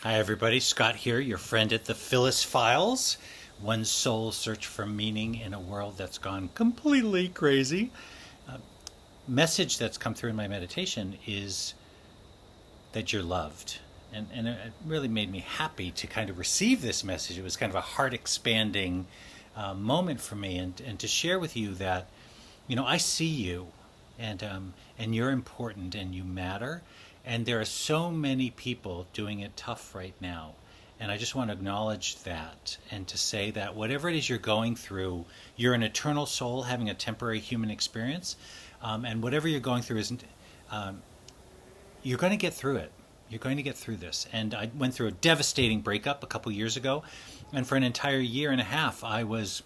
Hi, everybody. Scott here, your friend at the Phyllis Files. One soul search for meaning in a world that's gone completely crazy. Message that's come through in my meditation is that you're loved. And it really made me happy to kind of receive this message. It was kind of a heart expanding moment for me, and to share with you that, I see you, and you're important and you matter. And there are so many people doing it tough right now. And I just want to acknowledge that and to say that whatever it is you're going through, you're an eternal soul having a temporary human experience. And whatever you're going through isn't, you're going to get through it. You're going to get through this. And I went through a devastating breakup a couple years ago. And for an entire year and a half, I was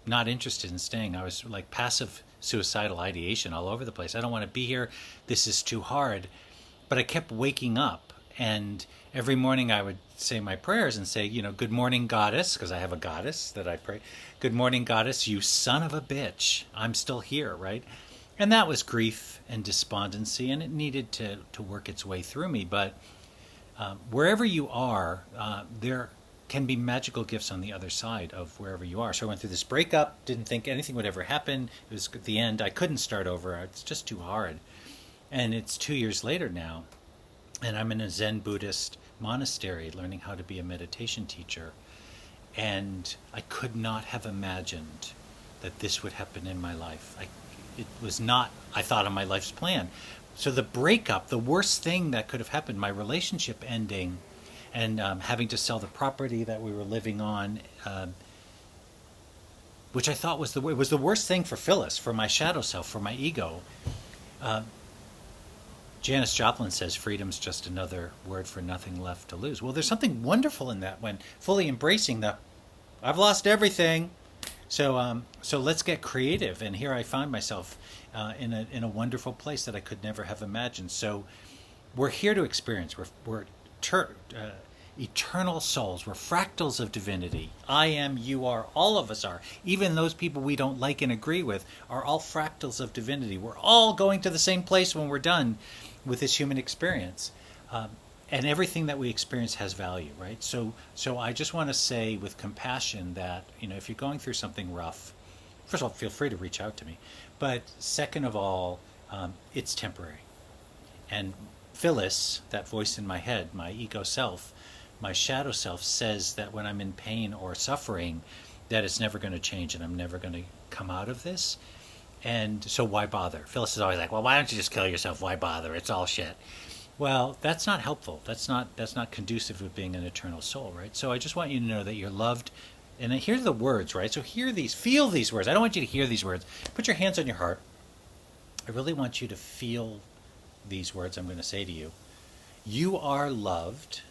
not interested in staying. I was like passive suicidal ideation all over the place. I don't want to be here. This is too hard. But I kept waking up, and every morning I would say my prayers and say, good morning, goddess, because I have a goddess that I pray. Good morning, goddess, you son of a bitch. I'm still here, right? And that was grief and despondency, and it needed to work its way through me. But wherever you are, there can be magical gifts on the other side of wherever you are. So I went through this breakup, didn't think anything would ever happen. It was at the end. I couldn't start over. It's just too hard. And it's 2 years later now, and I'm in a Zen Buddhist monastery learning how to be a meditation teacher. And I could not have imagined that this would happen in my life. It was not, I thought, on my life's plan. So the breakup, the worst thing that could have happened, my relationship ending, and having to sell the property that we were living on, which I thought was the worst thing for Phyllis, for my shadow self, for my ego. Janis Joplin says freedom's just another word for nothing left to lose. Well, there's something wonderful in that when fully embracing the, I've lost everything. So let's get creative. And here I find myself in a wonderful place that I could never have imagined. So we're here to experience. We're eternal souls. We're fractals of divinity. I am, you are, all of us are. Even those people we don't like and agree with are all fractals of divinity. We're all going to the same place when we're done with this human experience. And everything that we experience has value, right? So I just want to say with compassion that, if you're going through something rough, first of all, feel free to reach out to me. But second of all, it's temporary. And Phyllis, that voice in my head, my ego self, my shadow self, says that when I'm in pain or suffering, that it's never going to change and I'm never going to come out of this. And so why bother? Phyllis is always like, well, why don't you just kill yourself? Why bother? It's all shit. Well, that's not helpful. That's not conducive with being an eternal soul, right? So I just want you to know that you're loved. And hear the words, right? So feel these words. I don't want you to hear these words. Put your hands on your heart. I really want you to feel these words I'm going to say to you. You are loved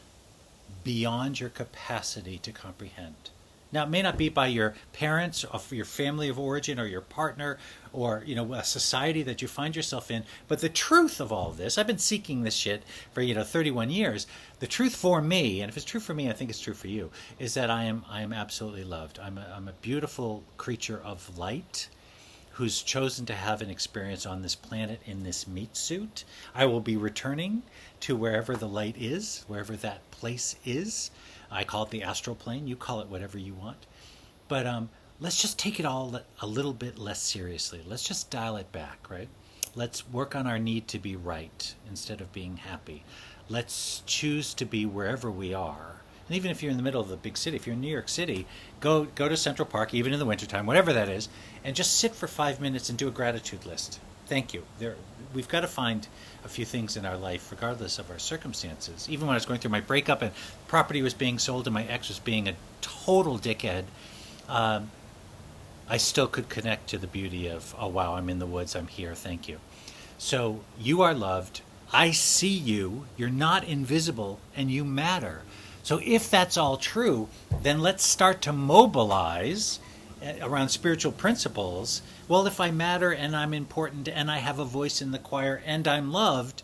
beyond your capacity to comprehend. Now, it may not be by your parents or your family of origin or your partner or, a society that you find yourself in. But the truth of all this, I've been seeking this shit for, 31 years. The truth for me, and if it's true for me, I think it's true for you, is that I am absolutely loved. I'm a beautiful creature of light who's chosen to have an experience on this planet in this meat suit. I will be returning to wherever the light is, wherever that place is. I call it the astral plane. You call it whatever you want. But let's just take it all a little bit less seriously. Let's just dial it back, right? Let's work on our need to be right instead of being happy. Let's choose to be wherever we are. And even if you're in the middle of the big city, if you're in New York City, go to Central Park, even in the wintertime, whatever that is, and just sit for 5 minutes and do a gratitude list. Thank you. We've got to find a few things in our life, regardless of our circumstances. Even when I was going through my breakup and property was being sold and my ex was being a total dickhead, I still could connect to the beauty of, oh, wow, I'm in the woods, I'm here, thank you. So you are loved. I see you. You're not invisible, and you matter. So if that's all true, then let's start to mobilize around spiritual principles. Well, if I matter and I'm important and I have a voice in the choir and I'm loved,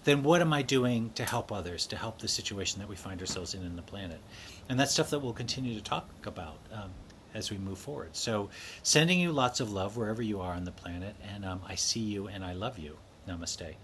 then what am I doing to help others, to help the situation that we find ourselves in the planet? And that's stuff that we'll continue to talk about as we move forward. So sending you lots of love wherever you are on the planet, and I see you and I love you. Namaste.